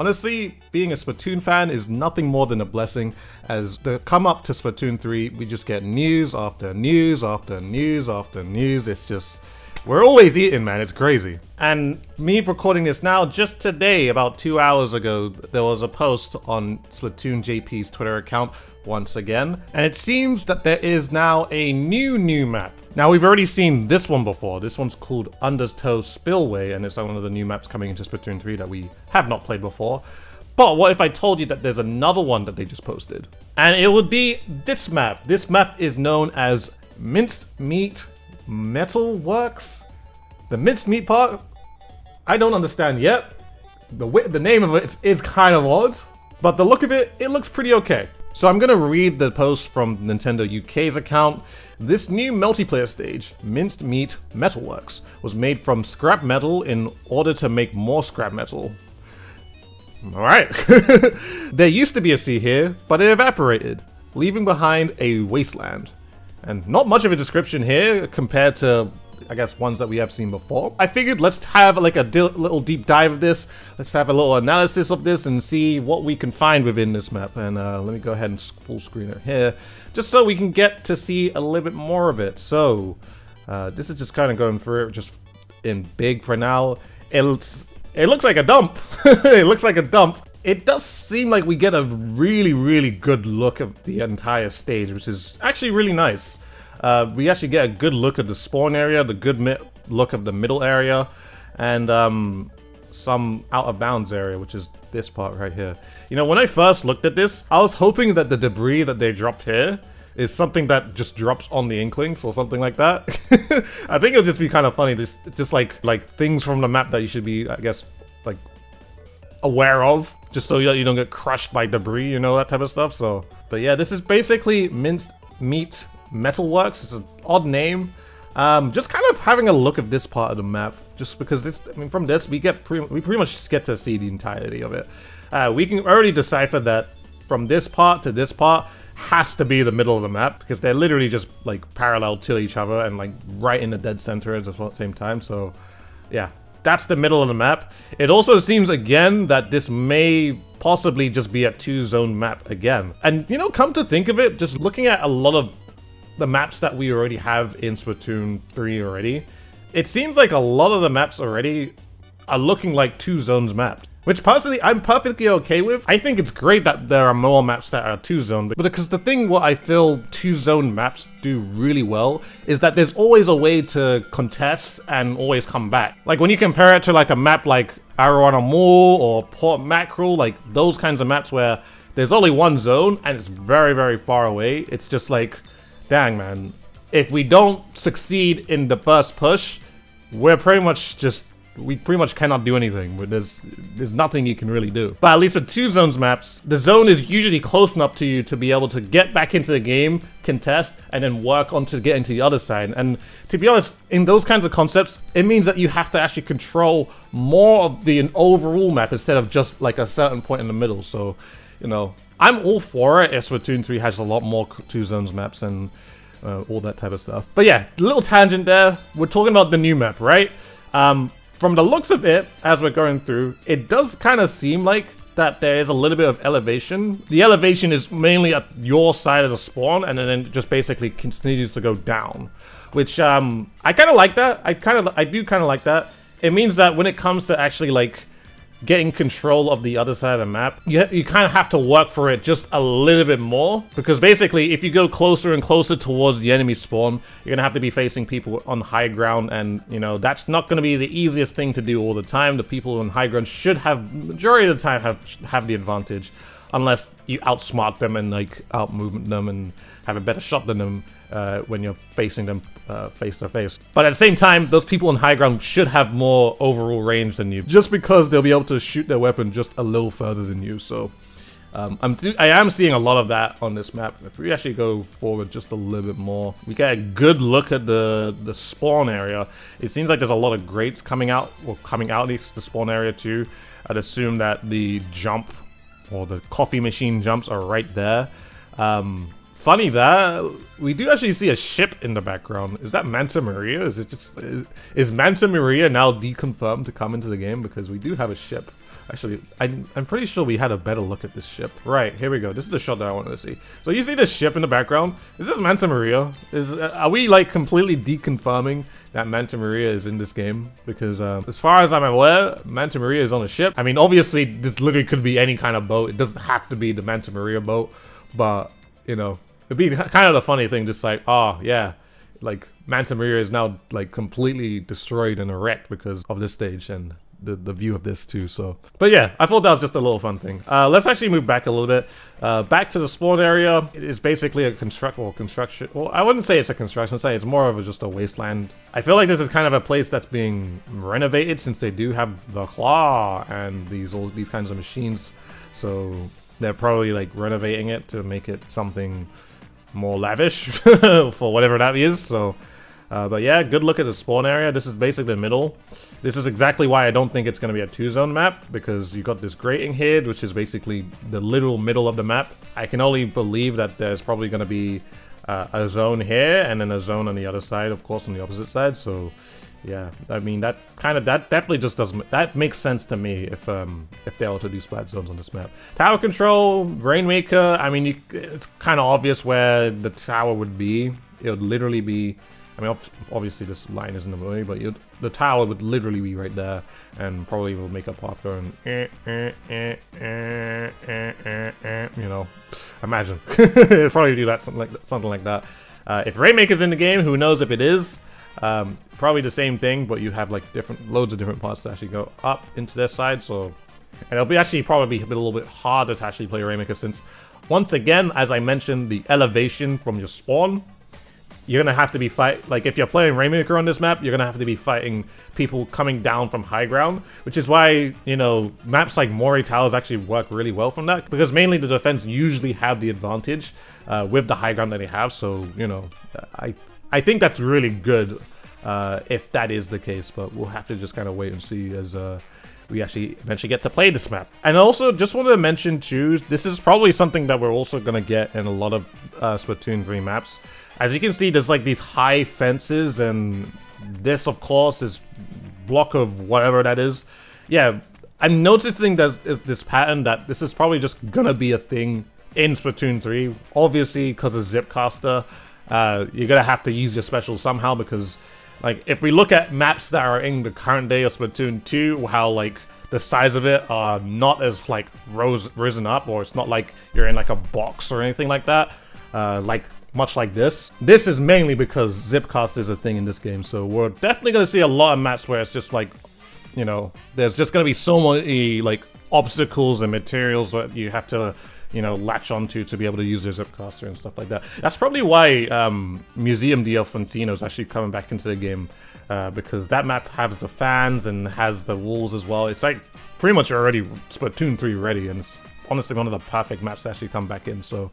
Honestly, being a Splatoon fan is nothing more than a blessing, as the come up to Splatoon 3, we just get news after news after news after news. It's just, we're always eating, man, it's crazy. And me recording this now, just today, about 2 hours ago, there was a post on Splatoon JP's Twitter account once again, and it seems that there is now a new map. Now, we've already seen this one before. This one's called Undertow Spillway, and it's one of the new maps coming into Splatoon 3 that we have not played before. But what if I told you that there's another one that they just posted? And it would be this map. This map is known as Minced Meat Metal Works. The minced meat part, I don't understand yet. The name of it is kind of odd, but the look of it, it looks pretty okay. So I'm gonna read the post from Nintendo UK's account. This new multiplayer stage, Minced Meat Metalworks, was made from scrap metal in order to make more scrap metal. Alright. There used to be a sea here, but it evaporated, leaving behind a wasteland. And not much of a description here compared to, I guess, ones that we have seen before. I figured let's have like a little deep dive of this. Let's have a little analysis of this and see what we can find within this map. And let me go ahead and full screen it here, just so we can get to see a little bit more of it. So this is just kind of going through it just in big for now. It looks like a dump. It looks like a dump. It does seem like we get a really good look of the entire stage, which is actually really nice. We actually get a good look at the spawn area, the good look of the middle area, and some out of bounds area, which is this part right here. You know, when I first looked at this, I was hoping that the debris that they dropped here is something that just drops on the Inklings or something like that. I think it'll just be kind of funny, just like things from the map that you should be, I guess, like aware of, just so you don't get crushed by debris, you know, that type of stuff. So, but yeah, this is basically Minced Meat Metalworks. It's an odd name. Just kind of having a look at this part of the map, just because this, I mean, from this we pretty much just get to see the entirety of it. We can already decipher that from this part to this part has to be the middle of the map, because they're literally just like parallel to each other and like right in the dead center at the same time. So yeah, that's the middle of the map. It also seems again that this may possibly just be a 2-zone map again. And you know, come to think of it, just looking at a lot of the maps that we already have in Splatoon 3 already, it seems like a lot of the maps already are looking like 2 zones mapped, which personally I'm perfectly okay with. I think it's great that there are more maps that are 2-zone, but because the thing what I feel 2-zone maps do really well is that there's always a way to contest and always come back. Like when you compare it to like a map like Arowana Mall or Port Mackerel, like those kinds of maps where there's only one zone and it's very far away, it's just like, dang man, if we don't succeed in the first push, we pretty much cannot do anything. There's nothing you can really do. But at least with 2 zones maps, the zone is usually close enough to you to be able to get back into the game, contest, and then work on to get into the other side. And to be honest, in those kinds of concepts, it means that you have to actually control more of the overall map instead of just like a certain point in the middle. So, you know, I'm all for it if Splatoon 3 has a lot more 2 zones maps and all that type of stuff. But yeah, little tangent there. We're talking about the new map, right? From the looks of it, as we're going through, it does kind of seem like that there is a little bit of elevation. The elevation is mainly at your side of the spawn, and then it just basically continues to go down. Which, I kind of like that. I do kind of like that. It means that when it comes to actually, like, getting control of the other side of the map, you kind of have to work for it just a little bit more, because basically if you go closer and closer towards the enemy spawn, you're gonna have to be facing people on high ground, and you know, that's not gonna be the easiest thing to do all the time. The people on high ground should have, majority of the time, have the advantage, unless you outsmart them and like outmove them and have a better shot than them when you're facing them face to face. But at the same time, those people on high ground should have more overall range than you, just because they'll be able to shoot their weapon just a little further than you. So I am seeing a lot of that on this map. If we actually go forward just a little bit more, we get a good look at the spawn area. It seems like there's a lot of grates coming out, or coming out of the spawn area too. I'd assume that the jump or the coffee machine jumps are right there. Funny that we do actually see a ship in the background. Is that Manta Maria? Is it just is Manta Maria now deconfirmed to come into the game? Because we do have a ship Actually, I'm pretty sure we had a better look at this ship. Right, here we go. This is the shot that I wanted to see. So you see this ship in the background? Is this Manta Maria? Are we like completely deconfirming that Manta Maria is in this game? Because as far as I'm aware, Manta Maria is on a ship. I mean, obviously, this literally could be any kind of boat. It doesn't have to be the Manta Maria boat. But, you know, it'd be kind of the funny thing, just like, oh, yeah. Like, Manta Maria is now, like, completely destroyed and wrecked because of this stage and the view of this too, so. But yeah, I thought that was just a little fun thing. Let's actually move back a little bit. Back to the spawn area. It is basically a construction. Well, I wouldn't say it's a construction site. It's more of just a wasteland. I feel like this is kind of a place that's being renovated since they do have the claw and these kinds of machines. So they're probably like renovating it to make it something more lavish for whatever that is. So. But yeah, good look at the spawn area. This is basically the middle. This is exactly why I don't think it's going to be a 2-zone map, because you got this grating here, which is basically the literal middle of the map. I can only believe that there's probably going to be a zone here and then a zone on the other side, of course, on the opposite side. So yeah, I mean, that definitely just doesn't, that makes sense to me if they were to do splat zones on this map. Tower control, Rainmaker, I mean, it's kind of obvious where the tower would be. It would literally be, I mean, obviously this line isn't in the way, but the tower would literally be right there, and probably will make a path going, you know, imagine. It'd probably do that, something like that. If Rainmaker's in the game, who knows if it is? Probably the same thing, but you have like loads of different parts to actually go up into their side, so. And it'll be actually probably a little bit harder to actually play Rainmaker, since, once again, as I mentioned, the elevation from your spawn, you're gonna have to be like, if you're playing Rainmaker on this map, you're gonna have to be fighting people coming down from high ground, which is why, you know, maps like Moray Towers actually work really well from that, because mainly the defense usually have the advantage with the high ground that they have. So, you know, I think that's really good if that is the case, but we'll have to just kind of wait and see as we actually eventually get to play this map. And also, just wanted to mention too, this is probably something that we're also gonna get in a lot of Splatoon 3 maps. As you can see, there's like these high fences, and this, of course, is block of whatever that is. Yeah, I'm noticing there's this pattern that this is probably just gonna be a thing in Splatoon 3. Obviously, because of Zipcaster, you're gonna have to use your special somehow, because, like, if we look at maps that are in the current day of Splatoon 2, how, like, the size of it are not as, like, risen up, or it's not like you're in, like, a box or anything like that, much like this. This is mainly because Zipcast is a thing in this game, so we're definitely going to see a lot of maps where it's just like, you know, there's just going to be so many, like, obstacles and materials that you have to, you know, latch onto to be able to use your Zipcaster and stuff like that. That's probably why Museum di El Fontino is actually coming back into the game, because that map has the fans and has the walls as well. It's like pretty much already Splatoon 3 ready, and it's honestly one of the perfect maps to actually come back in, so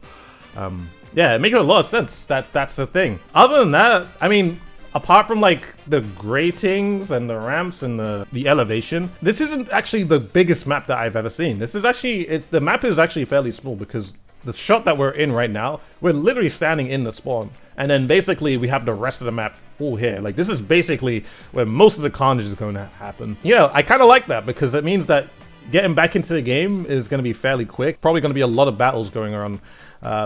yeah, it makes a lot of sense that that's the thing. Other than that, I mean, apart from like the gratings and the ramps and the elevation, this isn't actually the biggest map that I've ever seen. This is actually, the map is actually fairly small, because the shot that we're in right now, we're literally standing in the spawn. And then basically we have the rest of the map all here. Like, this is basically where most of the carnage is going to happen. You know, I kind of like that, because it means that getting back into the game is going to be fairly quick. Probably going to be a lot of battles going around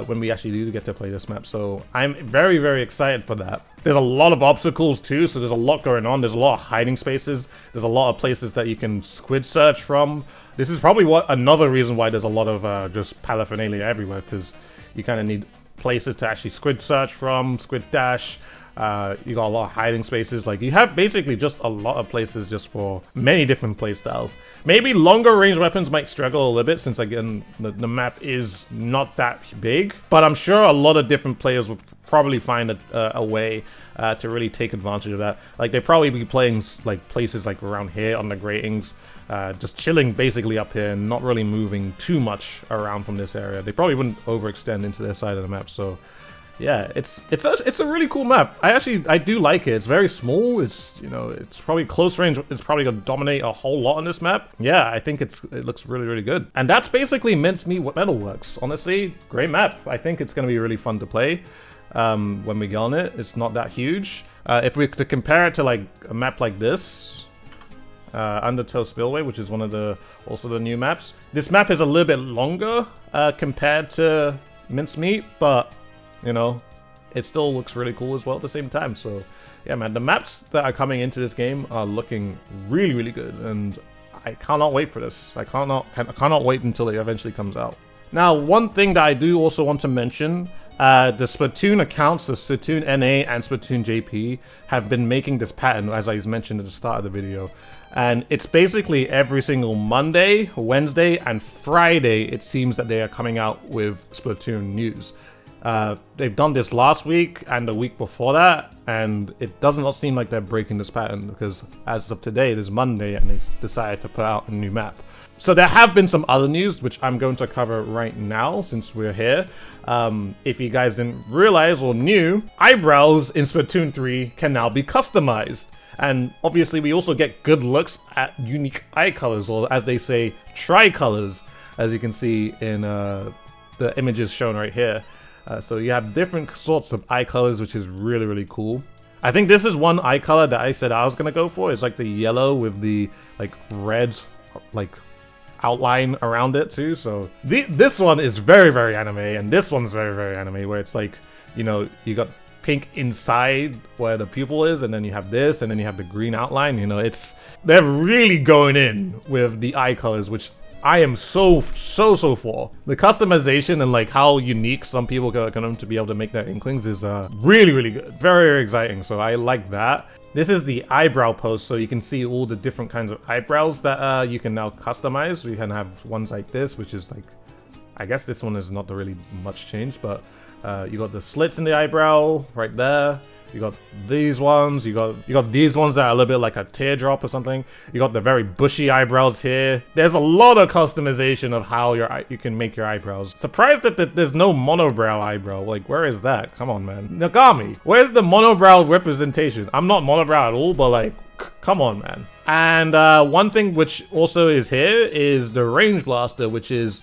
when we actually do get to play this map. So I'm very, very excited for that. There's a lot of obstacles too, so there's a lot going on. There's a lot of hiding spaces. There's a lot of places that you can squid search from. This is probably another reason why there's a lot of just paraphernalia everywhere, because you kind of need places to actually squid search from, squid dash. You got a lot of hiding spaces. Like, you have basically just a lot of places just for many different playstyles. Maybe longer range weapons might struggle a little bit, since again the map is not that big, but I'm sure a lot of different players will probably find a way to really take advantage of that. Like, they'd probably be playing like places like around here on the gratings, just chilling basically up here and not really moving too much around from this area. They probably wouldn't overextend into their side of the map. So yeah, it's a really cool map. I do like it. It's very small. It's, you know, it's probably close range. It's probably gonna dominate a whole lot on this map. Yeah, I think it looks really, really good. And that's basically Mincemeat Metalworks. Honestly, great map. I think it's gonna be really fun to play when we get on it. It's not that huge. If we were to compare it to like a map like this, Undertow Spillway, which is one of the also the new maps. This map is a little bit longer compared to Mincemeat, but you know, it still looks really cool as well at the same time. So yeah, man, the maps that are coming into this game are looking really, really good, and I cannot wait for this. I cannot wait until it eventually comes out. Now, one thing that I do also want to mention, the Splatoon accounts, the Splatoon NA and Splatoon JP, have been making this pattern, as I mentioned at the start of the video. And it's basically every single Monday, Wednesday, and Friday, it seems that they are coming out with Splatoon news. They've done this last week and the week before that, and it does not seem like they're breaking this pattern, because as of today, it is Monday, and they decided to put out a new map. So there have been some other news, which I'm going to cover right now since we're here. If you guys didn't realize or knew, eyebrows in Splatoon 3 can now be customized. And obviously we also get good looks at unique eye colors, or as they say, tricolors, as you can see in the images shown right here. So you have different sorts of eye colors, which is really, really cool. I think this is one eye color that I said I was gonna go for. It's like the yellow with the like red like outline around it too. So this one is very, very anime, and this one's very, very anime, where it's like, you know, you got pink inside where the pupil is, and then you have this, and then you have the green outline. You know, they're really going in with the eye colors, which I am so for. The customization and like how unique some people are going to be able to make their Inklings is really, really good. Very, very exciting. So I like that. This is the eyebrow post, so you can see all the different kinds of eyebrows that you can now customize. So you can have ones like this, which is like, I guess this one is not really much change, but you got the slits in the eyebrow right there. You got these ones, you got these ones that are a little bit like a teardrop or something. You got the very bushy eyebrows here. There's a lot of customization of how you can make your eyebrows. Surprised that there's no monobrow eyebrow. Like, where is that? Come on, man. Nagami, where's the monobrow representation? I'm not monobrow at all, but like, come on, man. And one thing which also is here is the Range Blaster, which is,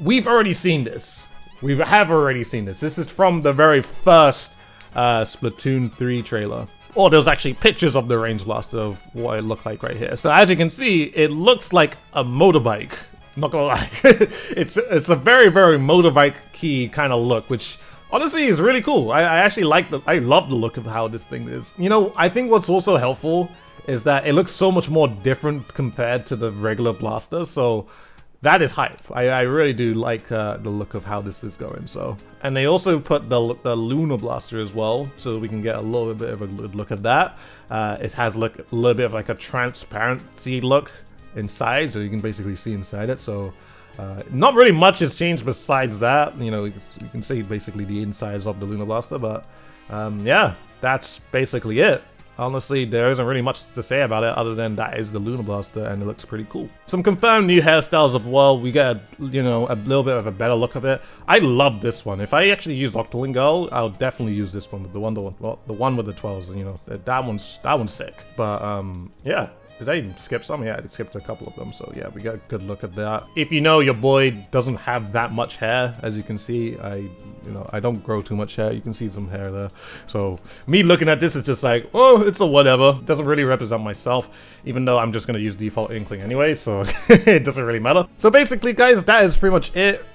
we've already seen this. We have already seen this. This is from the very first Splatoon 3 trailer. Oh, there's actually pictures of the Range Blaster of what it looked like right here. So as you can see, it looks like a motorbike. Not gonna lie. it's a very, very motorbike-y kind of look, which honestly is really cool. I actually I love the look of how this thing is. You know, I think what's also helpful is that it looks so much more different compared to the regular blaster, so that is hype. I really do like the look of how this is going. So, and they also put the Lunar Blaster as well, so we can get a little bit of a good look at that. It has a little bit of like a transparency look inside, so you can basically see inside it. So, not really much has changed besides that. You know, you can see basically the insides of the Lunar Blaster, but yeah, that's basically it. Honestly, there isn't really much to say about it other than that is the Lunar Blaster, and it looks pretty cool. Some confirmed new hairstyles as well. We get, you know, a little bit of a better look of it. I love this one. If I actually used Octoling Girl, I'll definitely use this one. The one with the 12s. You know, that one's sick. But yeah. Did I skip some? Yeah, I skipped a couple of them, so yeah, we got a good look at that. If you know your boy doesn't have that much hair, as you can see, I don't grow too much hair. You can see some hair there. So me looking at this is just like, oh, it's a whatever. It doesn't really represent myself, even though I'm just gonna use default Inkling anyway, so it doesn't really matter. So basically, guys, that is pretty much it.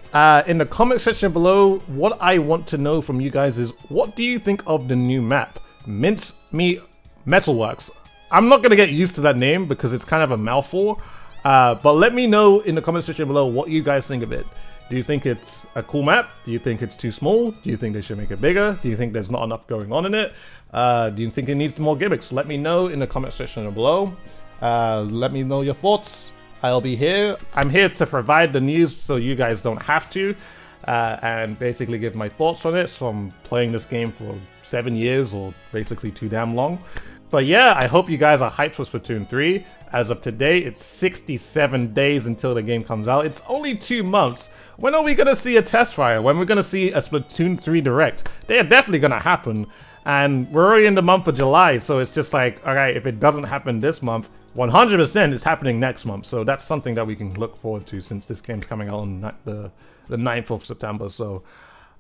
In the comment section below, what I want to know from you guys is, what do you think of the new map, Mincemeat Metalworks? I'm not going to get used to that name because it's kind of a mouthful, but let me know in the comment section below what you guys think of it. Do you think it's a cool map? Do you think it's too small? Do you think they should make it bigger? Do you think there's not enough going on in it? Do you think it needs more gimmicks? Let me know in the comment section below. Let me know your thoughts. I'll be here. I'm here to provide the news so you guys don't have to, and basically give my thoughts on it. So I'm playing this game for 7 years, or basically too damn long. But yeah, I hope you guys are hyped for Splatoon 3. As of today, it's 67 days until the game comes out. It's only 2 months. When are we going to see a test fire? When we're going to see a Splatoon 3 Direct? They are definitely going to happen. And we're already in the month of July, so it's just like, alright, if it doesn't happen this month, 100% it's happening next month. So that's something that we can look forward to, since this game's coming out on the 9th of September. So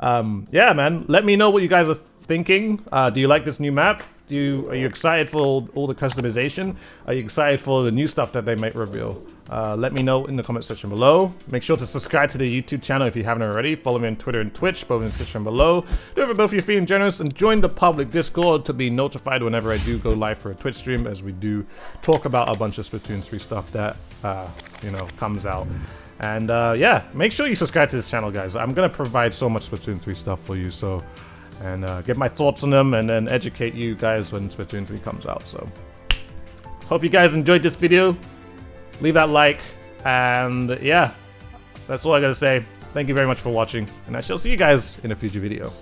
yeah, man, let me know what you guys are thinking. Do you like this new map? Are you excited for all the customization? Are you excited for the new stuff that they might reveal? Let me know in the comment section below. Make sure to subscribe to the YouTube channel if you haven't already. Follow me on Twitter and Twitch, both in the description below. Do it for both of you feeling generous, and join the public Discord to be notified whenever I do go live for a Twitch stream, as we do talk about a bunch of Splatoon 3 stuff that, you know, comes out. And yeah, make sure you subscribe to this channel, guys. I'm gonna provide so much Splatoon 3 stuff for you, so, and get my thoughts on them, and then educate you guys when Splatoon 3 comes out. So, hope you guys enjoyed this video. Leave that like, and yeah, that's all I gotta say. Thank you very much for watching, and I shall see you guys in a future video.